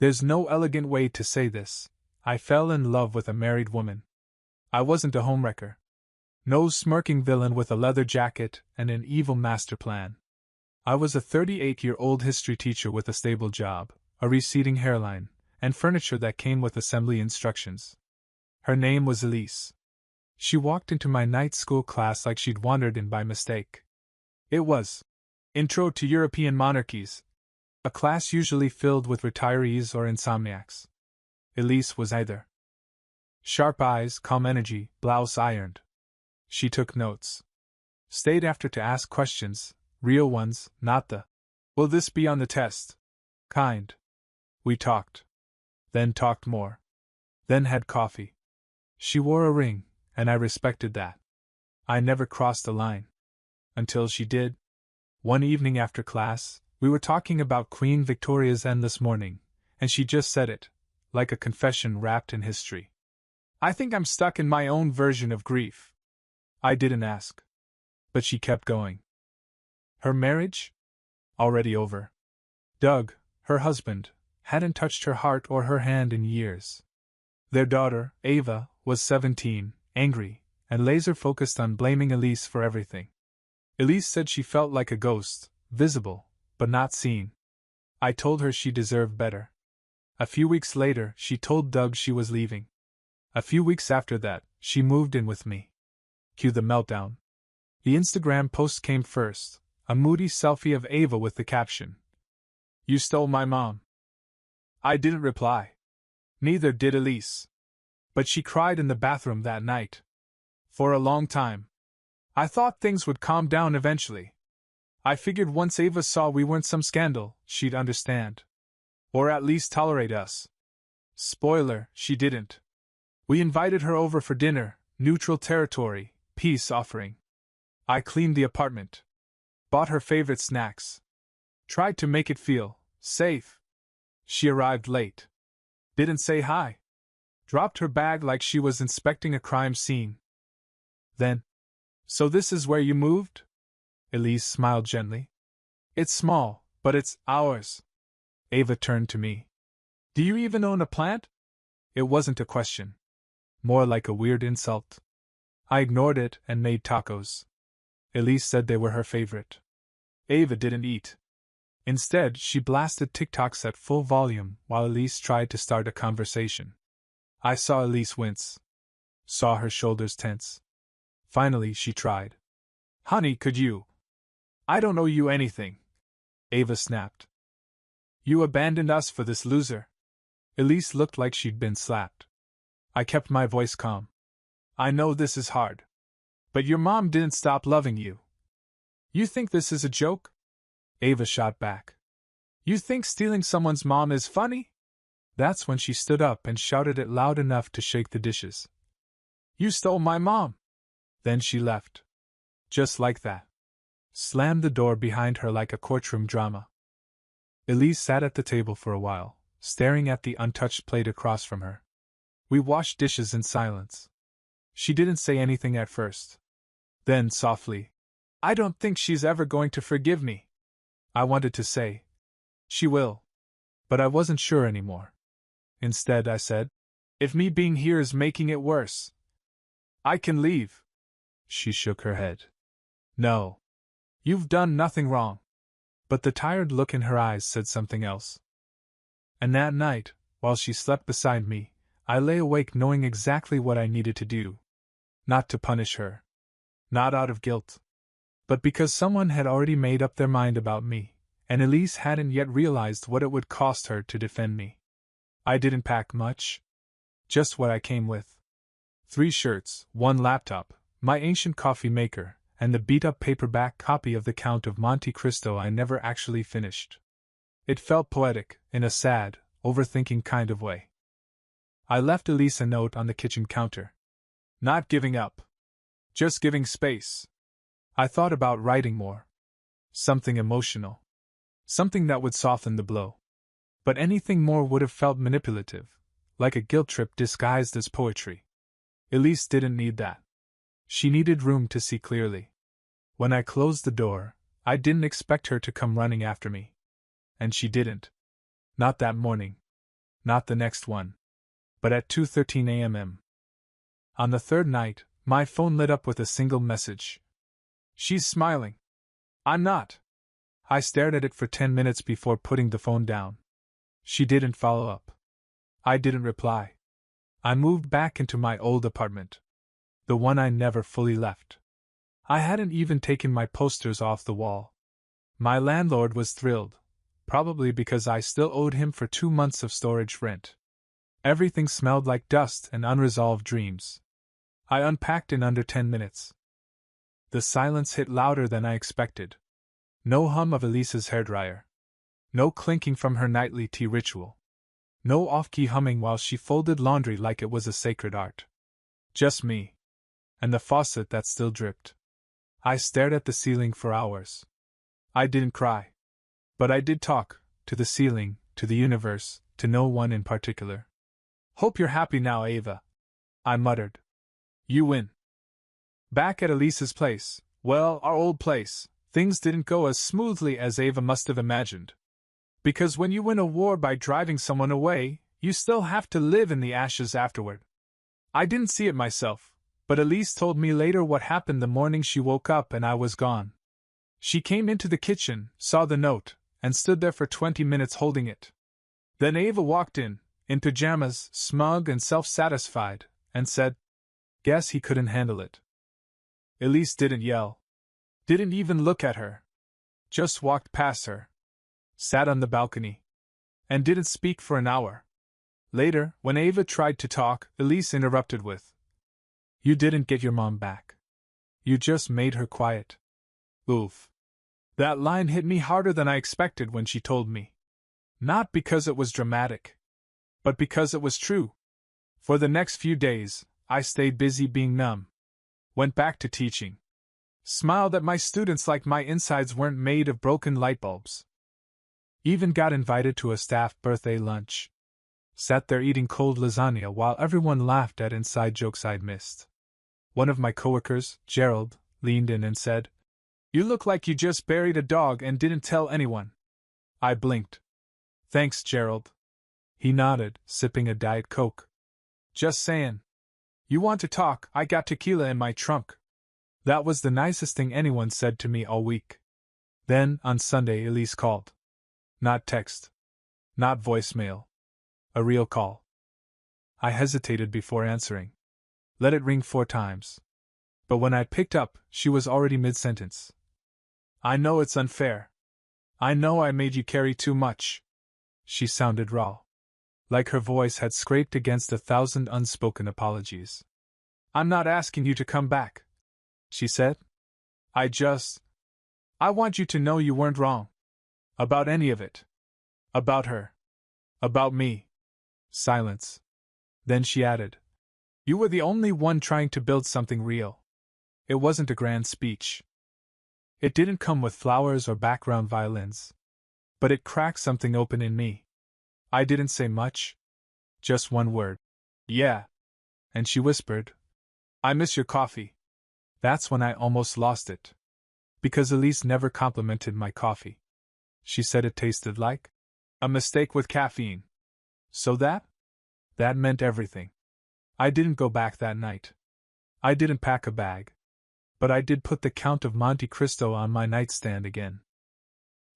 There's no elegant way to say this. I fell in love with a married woman. I wasn't a homewrecker. No smirking villain with a leather jacket and an evil master plan. I was a 38-year-old history teacher with a stable job, a receding hairline, and furniture that came with assembly instructions. Her name was Elise. She walked into my night school class like she'd wandered in by mistake. It was Intro to European Monarchies, a class usually filled with retirees or insomniacs. Elise was either. Sharp eyes, calm energy, blouse ironed. She took notes. Stayed after to ask questions, real ones, not the, "Will this be on the test?" kind. We talked. Then talked more. Then had coffee. She wore a ring, and I respected that. I never crossed the line. Until she did. One evening after class, we were talking about Queen Victoria's endless mourning, and she just said it, like a confession wrapped in history. "I think I'm stuck in my own version of grief." I didn't ask. But she kept going. Her marriage? Already over. Doug, her husband, hadn't touched her heart or her hand in years. Their daughter, Ava, was 17, angry, and laser-focused on blaming Elise for everything. Elise said she felt like a ghost, visible, but not seen. I told her she deserved better. A few weeks later, she told Doug she was leaving. A few weeks after that, she moved in with me. Cue the meltdown. The Instagram post came first, a moody selfie of Ava with the caption, "You stole my mom." I didn't reply. Neither did Elise. But she cried in the bathroom that night. For a long time. I thought things would calm down eventually. I figured once Ava saw we weren't some scandal, she'd understand. Or at least tolerate us. Spoiler, she didn't. We invited her over for dinner, neutral territory, peace offering. I cleaned the apartment. Bought her favorite snacks. Tried to make it feel safe. She arrived late. Didn't say hi. Dropped her bag like she was inspecting a crime scene. Then, "So this is where you moved?" Elise smiled gently. "It's small, but it's ours." Ava turned to me. "Do you even own a plant?" It wasn't a question. More like a weird insult. I ignored it and made tacos. Elise said they were her favorite. Ava didn't eat. Instead, she blasted TikToks at full volume while Elise tried to start a conversation. I saw Elise wince. Saw her shoulders tense. Finally, she tried. "Honey, could you? I don't owe you anything," Ava snapped. "You abandoned us for this loser." Elise looked like she'd been slapped. I kept my voice calm. "I know this is hard. But your mom didn't stop loving you. You think this is a joke?" Ava shot back. "You think stealing someone's mom is funny?" That's when she stood up and shouted it loud enough to shake the dishes. "You stole my mom!" Then she left. Just like that. Slammed the door behind her like a courtroom drama. Elise sat at the table for a while, staring at the untouched plate across from her. We washed dishes in silence. She didn't say anything at first. Then, softly, "I don't think she's ever going to forgive me." I wanted to say, "She will." But I wasn't sure anymore. Instead, I said, "If me being here is making it worse, I can leave." She shook her head. "No. You've done nothing wrong." But the tired look in her eyes said something else. And that night, while she slept beside me, I lay awake knowing exactly what I needed to do. Not to punish her. Not out of guilt. But because someone had already made up their mind about me, and Elise hadn't yet realized what it would cost her to defend me. I didn't pack much. Just what I came with. 3 shirts, 1 laptop, my ancient coffee maker, and the beat-up paperback copy of The Count of Monte Cristo I never actually finished. It felt poetic, in a sad, overthinking kind of way. I left Elise a note on the kitchen counter. Not giving up. Just giving space. I thought about writing more. Something emotional. Something that would soften the blow. But anything more would have felt manipulative, like a guilt trip disguised as poetry. Elise didn't need that. She needed room to see clearly. When I closed the door, I didn't expect her to come running after me. And she didn't. Not that morning. Not the next one. But at 2:13 a.m. On the third night, my phone lit up with a single message. She's smiling. I'm not. I stared at it for 10 minutes before putting the phone down. She didn't follow up. I didn't reply. I moved back into my old apartment. The one I never fully left. I hadn't even taken my posters off the wall. My landlord was thrilled, probably because I still owed him for 2 months of storage rent. Everything smelled like dust and unresolved dreams. I unpacked in under 10 minutes. The silence hit louder than I expected. No hum of Elise's hairdryer. No clinking from her nightly tea ritual. No off-key humming while she folded laundry like it was a sacred art. Just me. And the faucet that still dripped. I stared at the ceiling for hours. I didn't cry. But I did talk, to the ceiling, to the universe, to no one in particular. Hope you're happy now, Ava. I muttered. You win. Back at Elise's place, well, our old place, things didn't go as smoothly as Ava must have imagined. Because when you win a war by driving someone away, you still have to live in the ashes afterward. I didn't see it myself, but Elise told me later what happened the morning she woke up and I was gone. She came into the kitchen, saw the note, and stood there for 20 minutes holding it. Then Ava walked in pajamas, smug and self-satisfied, and said, "Guess he couldn't handle it." Elise didn't yell. Didn't even look at her. Just walked past her. Sat on the balcony. And didn't speak for an hour. Later, when Ava tried to talk, Elise interrupted with, "You didn't get your mom back. You just made her quiet." Oof. That line hit me harder than I expected when she told me. Not because it was dramatic, but because it was true. For the next few days, I stayed busy being numb. Went back to teaching. Smiled at my students like my insides weren't made of broken light bulbs. Even got invited to a staff birthday lunch. Sat there eating cold lasagna while everyone laughed at inside jokes I'd missed. One of my coworkers, Gerald, leaned in and said, "You look like you just buried a dog and didn't tell anyone." I blinked. "Thanks, Gerald." He nodded, sipping a Diet Coke. "Just sayin'. You want to talk, I got tequila in my trunk." That was the nicest thing anyone said to me all week. Then, on Sunday, Elise called. Not text. Not voicemail. A real call. I hesitated before answering. Let it ring 4 times. But when I picked up, she was already mid-sentence. "I know it's unfair. I know I made you carry too much." She sounded raw. Like her voice had scraped against 1,000 unspoken apologies. "I'm not asking you to come back," she said. I want you to know you weren't wrong. About any of it. About her. About me." Silence. Then she added, "You were the only one trying to build something real. It wasn't a grand speech. It didn't come with flowers or background violins. But it cracked something open in me. I didn't say much. Just one word. Yeah." And she whispered, "I miss your coffee." That's when I almost lost it. Because Elise never complimented my coffee. She said it tasted like a mistake with caffeine. So that meant everything. I didn't go back that night. I didn't pack a bag. But I did put the Count of Monte Cristo on my nightstand again.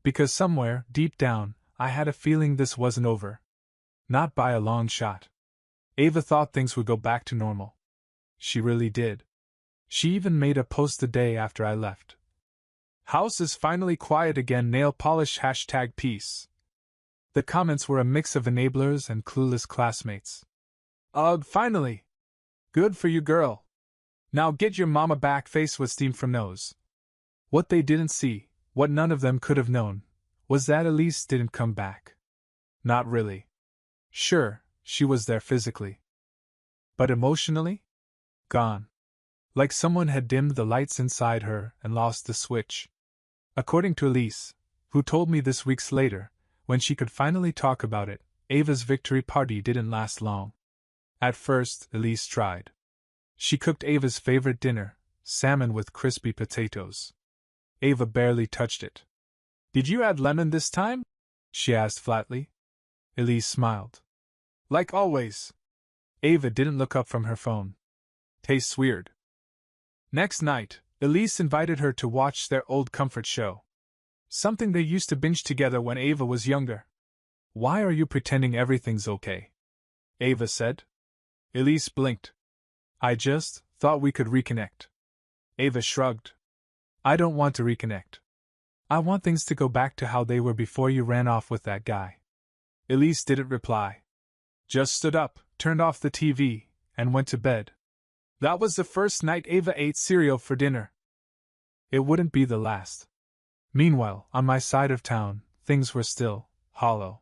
Because somewhere, deep down, I had a feeling this wasn't over. Not by a long shot. Ava thought things would go back to normal. She really did. She even made a post the day after I left. "House is finally quiet again, nail polish #peace." The comments were a mix of enablers and clueless classmates. "Ugh, finally! Good for you, girl. Now get your mama back," face with steam from nose. What they didn't see, what none of them could have known, was that Elise didn't come back. Not really. Sure, she was there physically. But emotionally? Gone. Like someone had dimmed the lights inside her and lost the switch. According to Elise, who told me this weeks later, when she could finally talk about it, Ava's victory party didn't last long. At first, Elise tried. She cooked Ava's favorite dinner, salmon with crispy potatoes. Ava barely touched it. "Did you add lemon this time?" she asked flatly. Elise smiled. Like always. Ava didn't look up from her phone. Tastes weird. Next night, Elise invited her to watch their old comfort show. Something they used to binge together when Ava was younger. Why are you pretending everything's okay? Ava said. Elise blinked. I just thought we could reconnect. Ava shrugged. I don't want to reconnect. I want things to go back to how they were before you ran off with that guy. Elise didn't reply. Just stood up, turned off the TV, and went to bed. That was the first night Ava ate cereal for dinner. It wouldn't be the last. Meanwhile, on my side of town, things were still hollow.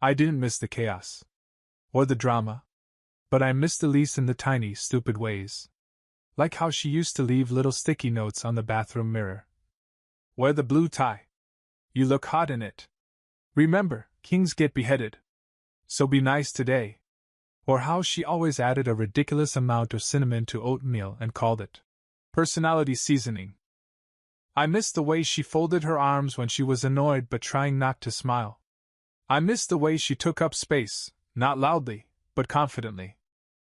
I didn't miss the chaos. Or the drama. But I missed Elise in the tiny, stupid ways. Like how she used to leave little sticky notes on the bathroom mirror. Wear the blue tie. You look hot in it. Remember, kings get beheaded. So be nice today. Or how she always added a ridiculous amount of cinnamon to oatmeal and called it personality seasoning. I missed the way she folded her arms when she was annoyed but trying not to smile. I missed the way she took up space, not loudly, but confidently.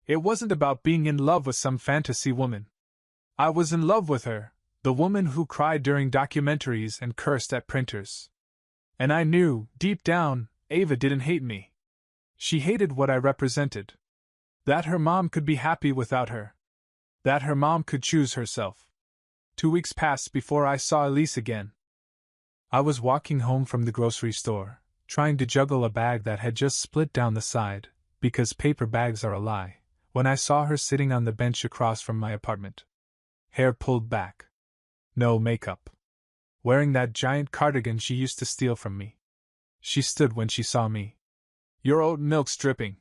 It wasn't about being in love with some fantasy woman. I was in love with her, the woman who cried during documentaries and cursed at printers. And I knew, deep down, Ava didn't hate me. She hated what I represented. That her mom could be happy without her. That her mom could choose herself. 2 weeks passed before I saw Elise again. I was walking home from the grocery store, trying to juggle a bag that had just split down the side, because paper bags are a lie, when I saw her sitting on the bench across from my apartment. Hair pulled back. No makeup. Wearing that giant cardigan she used to steal from me. She stood when she saw me. Your oat milk's dripping,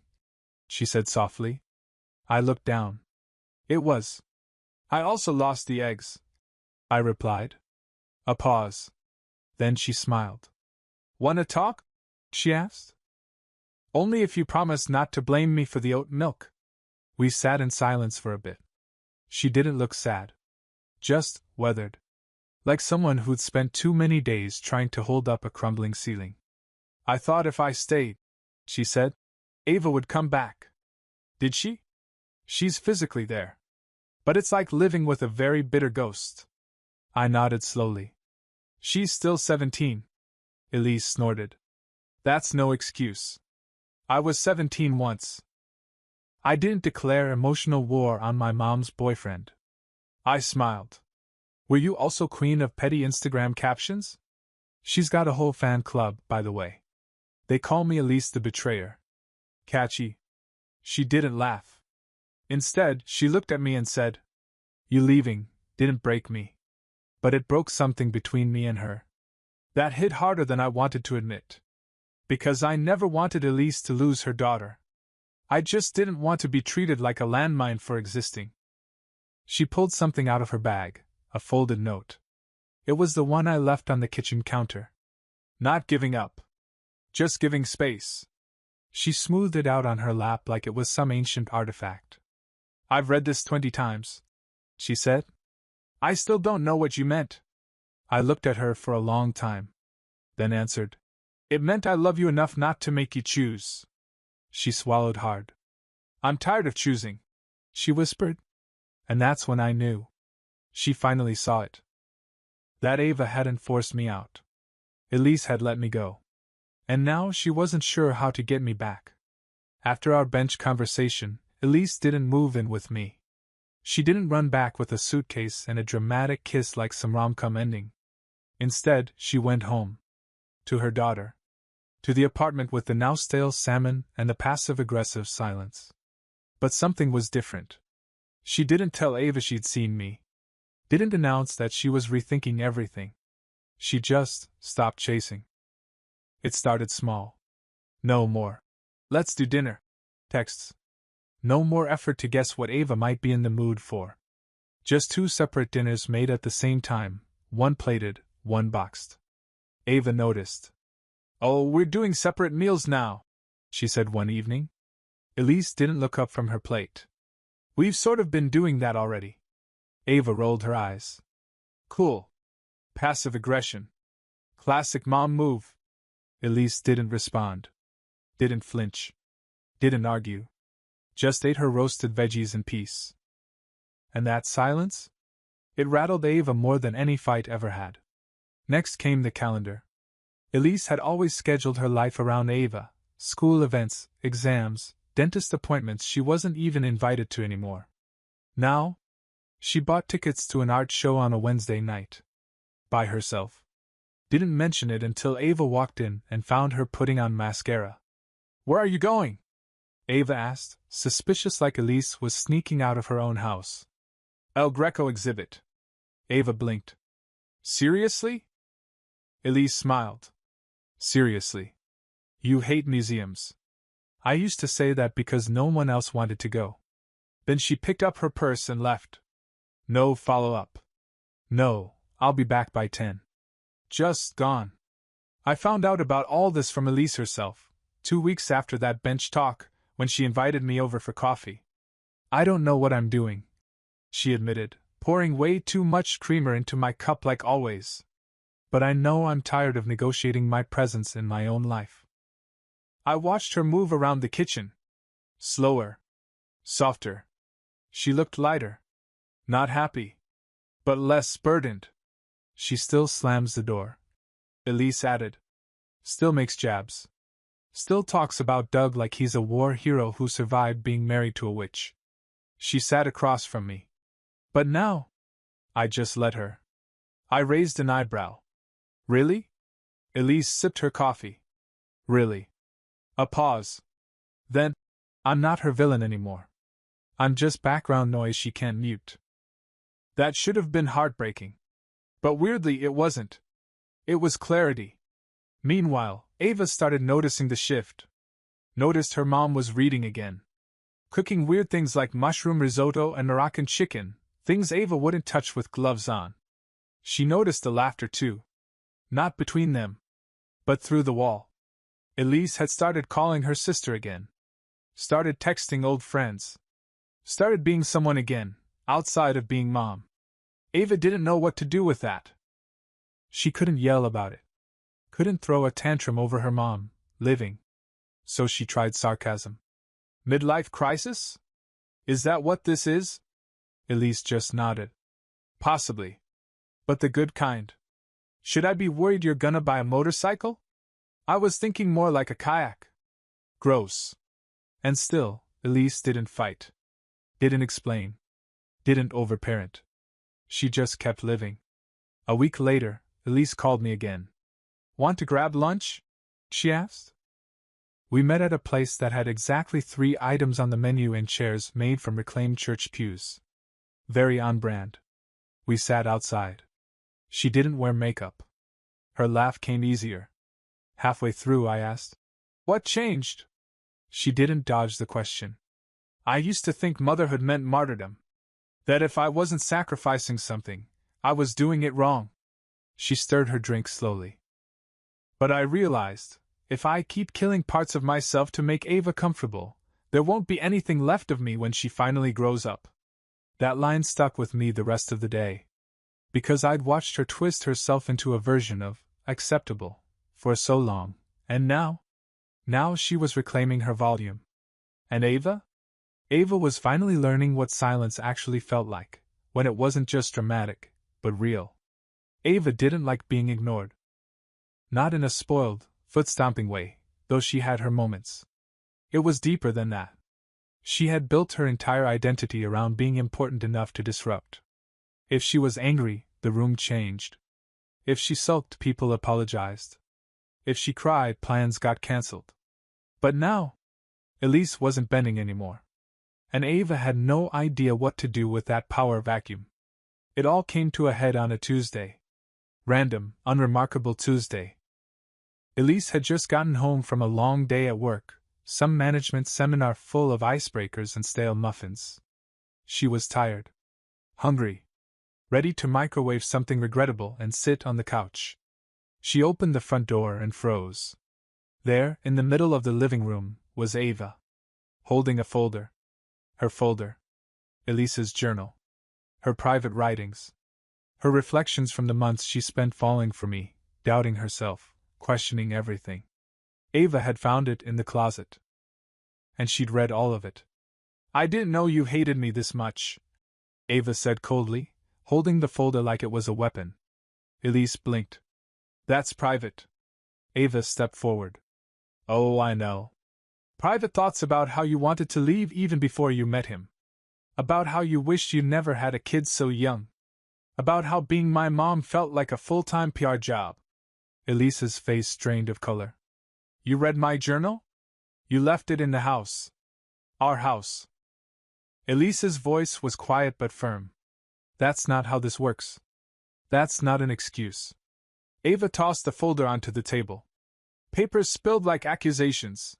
she said softly. I looked down. It was. I also lost the eggs, I replied. A pause. Then she smiled. Wanna talk? She asked. Only if you promise not to blame me for the oat milk. We sat in silence for a bit. She didn't look sad. Just weathered. Like someone who'd spent too many days trying to hold up a crumbling ceiling. I thought if I stayed, she said, Ava would come back. Did she? She's physically there. But it's like living with a very bitter ghost. I nodded slowly. She's still 17. Elise snorted. That's no excuse. I was 17 once. I didn't declare emotional war on my mom's boyfriend. I smiled. Were you also queen of petty Instagram captions? She's got a whole fan club, by the way. They call me Elise the Betrayer. Catchy. She didn't laugh. Instead, she looked at me and said, You leaving didn't break me. But it broke something between me and her. That hit harder than I wanted to admit. Because I never wanted Elise to lose her daughter. I just didn't want to be treated like a landmine for existing. She pulled something out of her bag, a folded note. It was the one I left on the kitchen counter. Not giving up. Just giving space. She smoothed it out on her lap like it was some ancient artifact. I've read this 20 times, she said. I still don't know what you meant. I looked at her for a long time. Then answered. It meant I love you enough not to make you choose. She swallowed hard. I'm tired of choosing, she whispered. And that's when I knew. She finally saw it. That Ava hadn't forced me out. Elise had let me go. And now she wasn't sure how to get me back. After our bench conversation, Elise didn't move in with me. She didn't run back with a suitcase and a dramatic kiss like some rom-com ending. Instead, she went home. To her daughter. To the apartment with the now stale salmon and the passive-aggressive silence. But something was different. She didn't tell Ava she'd seen me. Didn't announce that she was rethinking everything. She just stopped chasing. It started small. No more. Let's do dinner. Texts. No more effort to guess what Ava might be in the mood for. Just 2 separate dinners made at the same time, one plated, one boxed. Ava noticed. Oh, we're doing separate meals now, she said one evening. Elise didn't look up from her plate. We've sort of been doing that already. Ava rolled her eyes. Cool. Passive aggression. Classic mom move. Elise didn't respond. Didn't flinch. Didn't argue. Just ate her roasted veggies in peace. And that silence? It rattled Ava more than any fight ever had. Next came the calendar. Elise had always scheduled her life around Ava: school events, exams, dentist appointments she wasn't even invited to anymore. Now, she bought tickets to an art show on a Wednesday night. By herself. Didn't mention it until Ava walked in and found her putting on mascara. "Where are you going?" Ava asked, suspicious like Elise was sneaking out of her own house. "El Greco exhibit." Ava blinked. "Seriously?" Elise smiled. "Seriously. You hate museums." I used to say that because no one else wanted to go. Then she picked up her purse and left. No follow-up. "No, I'll be back by 10. Just gone. I found out about all this from Elise herself, 2 weeks after that bench talk, when she invited me over for coffee. "I don't know what I'm doing," she admitted, pouring way too much creamer into my cup like always. "But I know I'm tired of negotiating my presence in my own life." I watched her move around the kitchen. Slower. Softer. She looked lighter. Not happy. But less burdened. "She still slams the door," Elise added. "Still makes jabs. Still talks about Doug like he's a war hero who survived being married to a witch." She sat across from me. "But now?" I just let her. I raised an eyebrow. "Really?" Elise sipped her coffee. "Really?" A pause. Then, "I'm not her villain anymore. I'm just background noise she can't mute." That should have been heartbreaking. But weirdly it wasn't. It was clarity. Meanwhile, Ava started noticing the shift. Noticed her mom was reading again. Cooking weird things like mushroom risotto and Moroccan chicken, things Ava wouldn't touch with gloves on. She noticed the laughter too. Not between them, but through the wall. Elise had started calling her sister again. Started texting old friends. Started being someone again, outside of being mom. Ava didn't know what to do with that. She couldn't yell about it. Couldn't throw a tantrum over her mom, living. So she tried sarcasm. "Midlife crisis? Is that what this is?" Elise just nodded. "Possibly. But the good kind. Should I be worried you're gonna buy a motorcycle?" I was thinking more like a kayak. Gross. And still, Elise didn't fight. Didn't explain. Didn't overparent. She just kept living. A week later, Elise called me again. "Want to grab lunch?" she asked. We met at a place that had exactly 3 items on the menu and chairs made from reclaimed church pews. Very on brand. We sat outside. She didn't wear makeup. Her laugh came easier. Halfway through I asked, "What changed?" She didn't dodge the question. "I used to think motherhood meant martyrdom. That if I wasn't sacrificing something, I was doing it wrong." She stirred her drink slowly. "But I realized, if I keep killing parts of myself to make Ava comfortable, there won't be anything left of me when she finally grows up." That line stuck with me the rest of the day. Because I'd watched her twist herself into a version of acceptable for so long, and now she was reclaiming her volume. And Ava? Ava was finally learning what silence actually felt like, when it wasn't just dramatic, but real. Ava didn't like being ignored. Not in a spoiled, foot-stomping way, though she had her moments. It was deeper than that. She had built her entire identity around being important enough to disrupt. If she was angry, the room changed. If she sulked, people apologized. If she cried, plans got cancelled. But now, Elise wasn't bending anymore. And Ava had no idea what to do with that power vacuum. It all came to a head on a Tuesday. Random, unremarkable Tuesday. Elise had just gotten home from a long day at work, some management seminar full of icebreakers and stale muffins. She was tired. Hungry. Ready to microwave something regrettable and sit on the couch. She opened the front door and froze. There, in the middle of the living room, was Ava. Holding a folder. Her folder. Elise's journal. Her private writings. Her reflections from the months she spent falling for me, doubting herself, questioning everything. Ava had found it in the closet. and she'd read all of it. I didn't know you hated me this much, Ava said coldly, holding the folder like it was a weapon. Elise blinked. That's private. Ava stepped forward. Oh, I know. Private thoughts about how you wanted to leave even before you met him. About how you wished you never had a kid so young. About how being my mom felt like a full-time PR job. Elise's face strained of color. You read my journal? You left it in the house. Our house. Elise's voice was quiet but firm. That's not how this works. That's not an excuse. Ava tossed the folder onto the table. Papers spilled like accusations.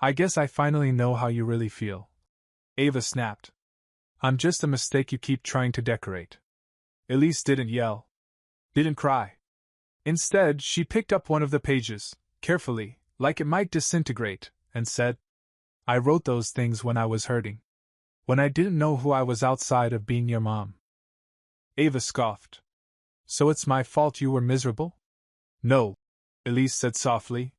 I guess I finally know how you really feel. Ava snapped. I'm just a mistake you keep trying to decorate. Elise didn't yell. Didn't cry. Instead, she picked up one of the pages, carefully, like it might disintegrate, and said, I wrote those things when I was hurting. When I didn't know who I was outside of being your mom. Ava scoffed. So it's my fault you were miserable? No, Elise said softly.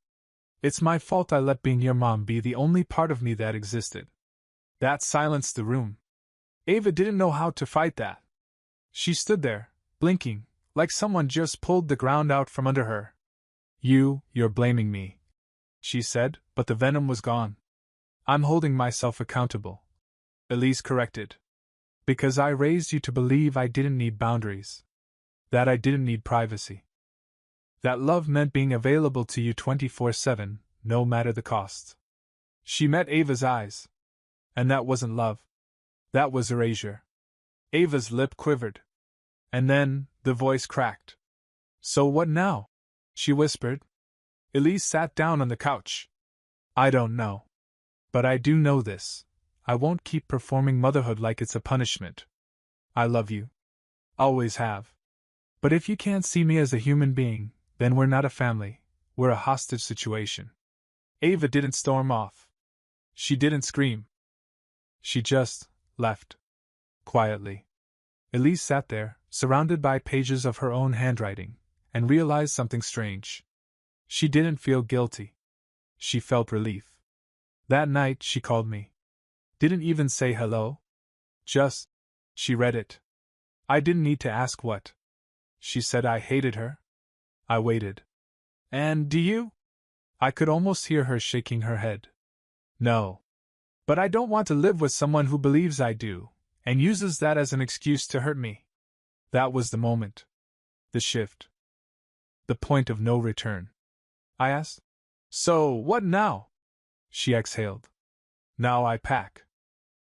It's my fault I let being your mom be the only part of me that existed. That silenced the room. Ava didn't know how to fight that. She stood there, blinking, like someone just pulled the ground out from under her. You're blaming me, she said, but the venom was gone. I'm holding myself accountable. Elise corrected. Because I raised you to believe I didn't need boundaries. That I didn't need privacy. That love meant being available to you 24/7, no matter the cost. She met Ava's eyes. And that wasn't love. That was erasure. Ava's lip quivered. And then, the voice cracked. So what now? She whispered. Elise sat down on the couch. I don't know. But I do know this. I won't keep performing motherhood like it's a punishment. I love you. Always have. But if you can't see me as a human being, then we're not a family, we're a hostage situation. Ava didn't storm off. She didn't scream. She just left. Quietly. Elise sat there, surrounded by pages of her own handwriting, and realized something strange. She didn't feel guilty. She felt relief. That night she called me. Didn't even say hello. Just, she read it. I didn't need to ask what. She said I hated her. I waited. And do you? I could almost hear her shaking her head. No. But I don't want to live with someone who believes I do, and uses that as an excuse to hurt me. That was the moment. The shift. The point of no return. I asked. So, what now? She exhaled. Now I pack.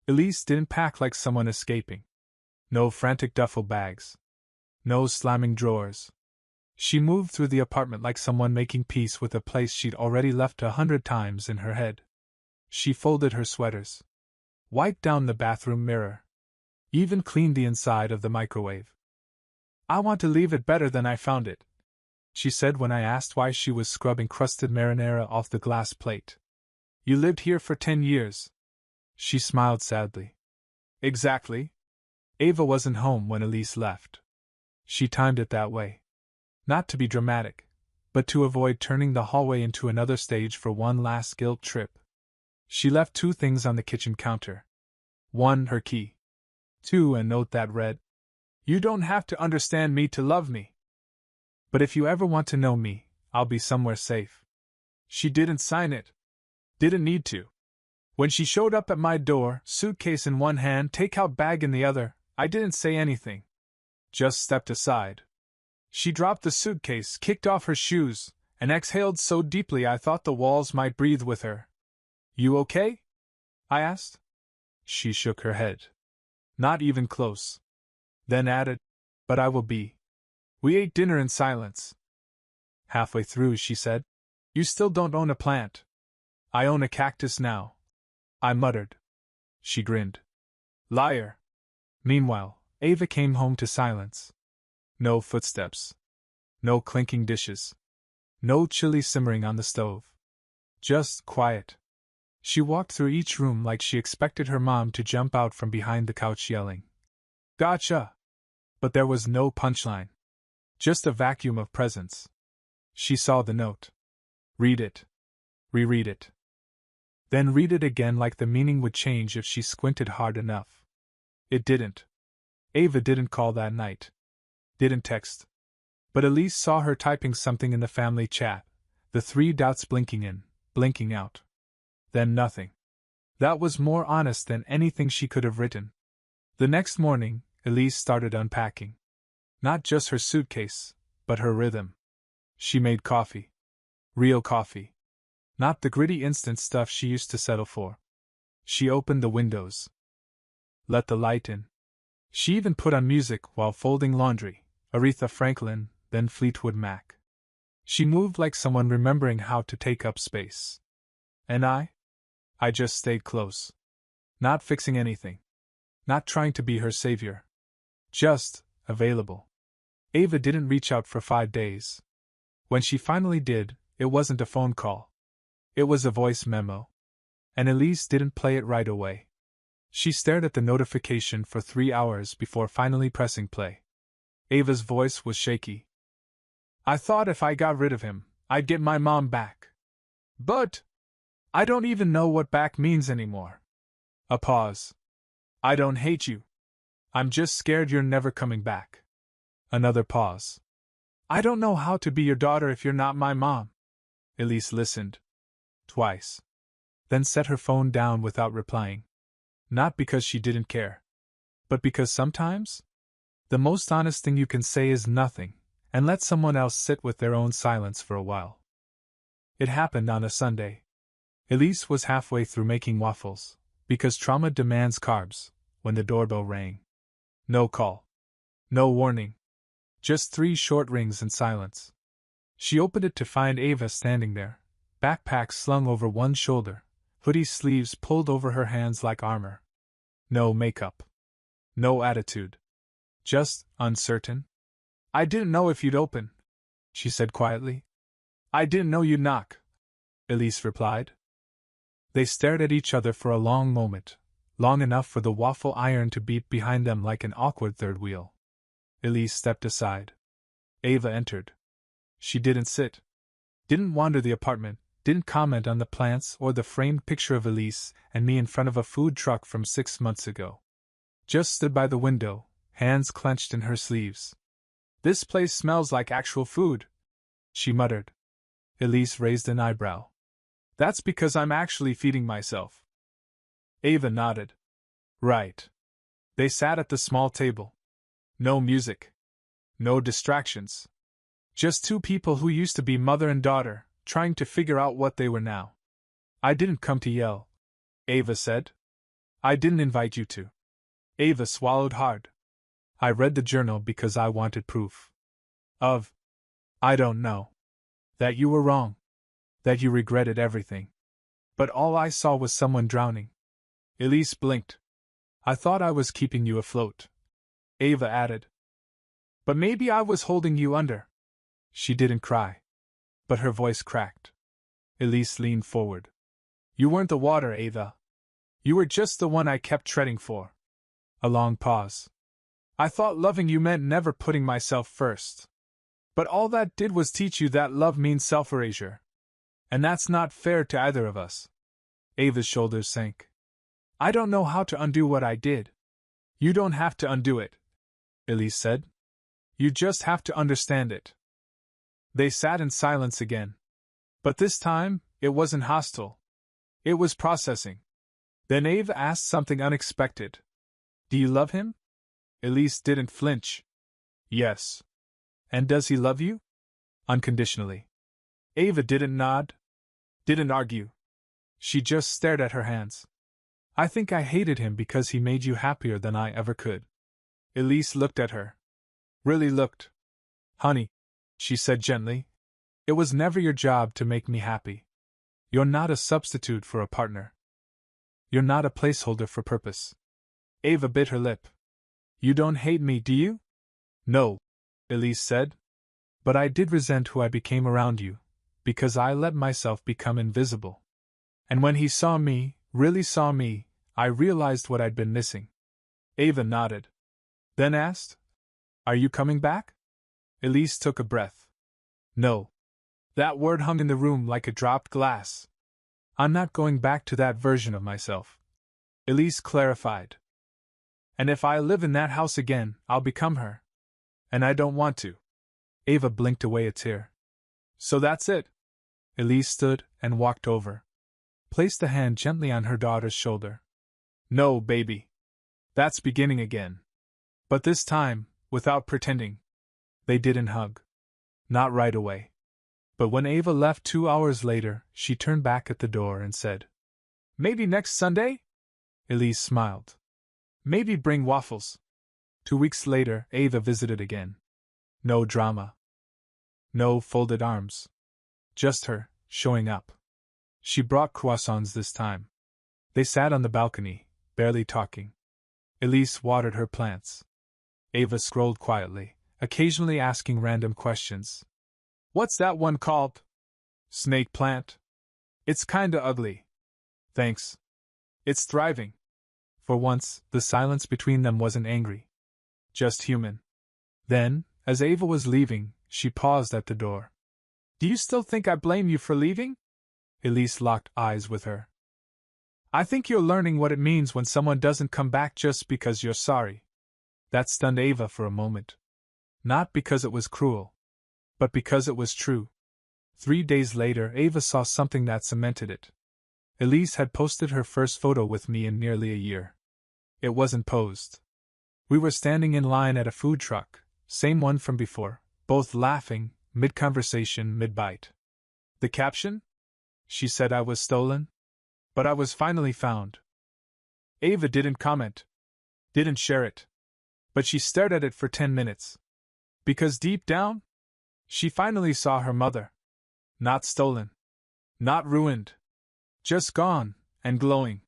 Elise didn't pack like someone escaping. No frantic duffel bags. No slamming drawers. She moved through the apartment like someone making peace with a place she'd already left 100 times in her head. She folded her sweaters. Wiped down the bathroom mirror. Even cleaned the inside of the microwave. I want to leave it better than I found it, she said when I asked why she was scrubbing crusted marinara off the glass plate. You lived here for 10 years. She smiled sadly. Exactly. Ava wasn't home when Elise left. She timed it that way. Not to be dramatic, but to avoid turning the hallway into another stage for one last guilt trip. She left 2 things on the kitchen counter. 1, her key. 2, a note that read, You don't have to understand me to love me. But if you ever want to know me, I'll be somewhere safe. She didn't sign it. Didn't need to. When she showed up at my door, suitcase in one hand, takeout bag in the other, I didn't say anything. Just stepped aside. She dropped the suitcase, kicked off her shoes, and exhaled so deeply I thought the walls might breathe with her. You okay? I asked. She shook her head. Not even close. Then added, But I will be. We ate dinner in silence. Halfway through, she said, You still don't own a plant. I own a cactus now. I muttered. She grinned. Liar. Meanwhile, Ava came home to silence. No footsteps. No clinking dishes. No chili simmering on the stove. Just quiet. She walked through each room like she expected her mom to jump out from behind the couch yelling, Gotcha! But there was no punchline. Just a vacuum of presence. She saw the note. Read it. Reread it. Then read it again like the meaning would change if she squinted hard enough. It didn't. Ava didn't call that night. Didn't text. But Elise saw her typing something in the family chat, the 3 dots blinking in, blinking out. Then nothing. That was more honest than anything she could have written. The next morning, Elise started unpacking. Not just her suitcase, but her rhythm. She made coffee. Real coffee. Not the gritty instant stuff she used to settle for. She opened the windows. Let the light in. She even put on music while folding laundry, Aretha Franklin, then Fleetwood Mac. She moved like someone remembering how to take up space. And I just stayed close. Not fixing anything. Not trying to be her savior. Just available. Ava didn't reach out for 5 days. When she finally did, it wasn't a phone call. It was a voice memo. And Elise didn't play it right away. She stared at the notification for 3 hours before finally pressing play. Ava's voice was shaky. I thought if I got rid of him, I'd get my mom back. But I don't even know what back means anymore. A pause. I don't hate you. I'm just scared you're never coming back. Another pause. I don't know how to be your daughter if you're not my mom. Elise listened. Twice. Then set her phone down without replying. Not because she didn't care. But because sometimes the most honest thing you can say is nothing, and let someone else sit with their own silence for a while. It happened on a Sunday. Elise was halfway through making waffles, because trauma demands carbs, when the doorbell rang. No call. No warning. Just 3 short rings and silence. She opened it to find Ava standing there, backpack slung over one shoulder, hoodie sleeves pulled over her hands like armor. No makeup. No attitude. Just uncertain. I didn't know if you'd open, she said quietly. I didn't know you'd knock, Elise replied. They stared at each other for a long moment, long enough for the waffle iron to beep behind them like an awkward third wheel. Elise stepped aside. Ava entered. She didn't sit. Didn't wander the apartment, didn't comment on the plants or the framed picture of Elise and me in front of a food truck from 6 months ago. Just stood by the window, hands clenched in her sleeves. This place smells like actual food, she muttered. Elise raised an eyebrow. That's because I'm actually feeding myself. Ava nodded. Right. They sat at the small table. No music. No distractions. Just 2 people who used to be mother and daughter, trying to figure out what they were now. I didn't come to yell, Ava said. I didn't invite you to. Ava swallowed hard. I read the journal because I wanted proof. Of. I don't know. That you were wrong. That you regretted everything. But all I saw was someone drowning. Elise blinked. I thought I was keeping you afloat. Ava added. But maybe I was holding you under. She didn't cry. But her voice cracked. Elise leaned forward. You weren't the water, Ava. You were just the one I kept treading for. A long pause. I thought loving you meant never putting myself first. But all that did was teach you that love means self-erasure. And that's not fair to either of us. Ava's shoulders sank. I don't know how to undo what I did. You don't have to undo it, Elise said. You just have to understand it. They sat in silence again. But this time, it wasn't hostile. It was processing. Then Ava asked something unexpected. Do you love him? Elise didn't flinch. Yes. And does he love you? Unconditionally. Ava didn't nod. Didn't argue. She just stared at her hands. I think I hated him because he made you happier than I ever could. Elise looked at her. Really looked. Honey, she said gently, it was never your job to make me happy. You're not a substitute for a partner. You're not a placeholder for purpose. Ava bit her lip. You don't hate me, do you? No, Elise said. But I did resent who I became around you, because I let myself become invisible. And when he saw me, really saw me, I realized what I'd been missing. Ava nodded. Then asked, Are you coming back? Elise took a breath. No. That word hung in the room like a dropped glass. I'm not going back to that version of myself, Elise clarified. And if I live in that house again, I'll become her. And I don't want to. Ava blinked away a tear. So that's it. Elise stood and walked over. Placed a hand gently on her daughter's shoulder. No, baby. That's beginning again. But this time, without pretending. They didn't hug. Not right away. But when Ava left 2 hours later, she turned back at the door and said, Maybe next Sunday? Elise smiled. Maybe bring waffles. 2 weeks later, Ava visited again. No drama. No folded arms. Just her, showing up. She brought croissants this time. They sat on the balcony, barely talking. Elise watered her plants. Ava scrolled quietly, occasionally asking random questions. What's that one called? Snake plant? It's kinda ugly. Thanks. It's thriving. For once, the silence between them wasn't angry. Just human. Then, as Ava was leaving, she paused at the door. Do you still think I blame you for leaving? Elise locked eyes with her. I think you're learning what it means when someone doesn't come back just because you're sorry. That stunned Ava for a moment. Not because it was cruel, but because it was true. 3 days later, Ava saw something that cemented it. Elise had posted her first photo with me in nearly a year. It wasn't posed. We were standing in line at a food truck, same one from before, both laughing, mid-conversation, mid-bite. The caption? She said I was stolen? But I was finally found. Ava didn't comment. Didn't share it. But she stared at it for 10 minutes. Because deep down, she finally saw her mother. Not stolen. Not ruined. Just gone, and glowing.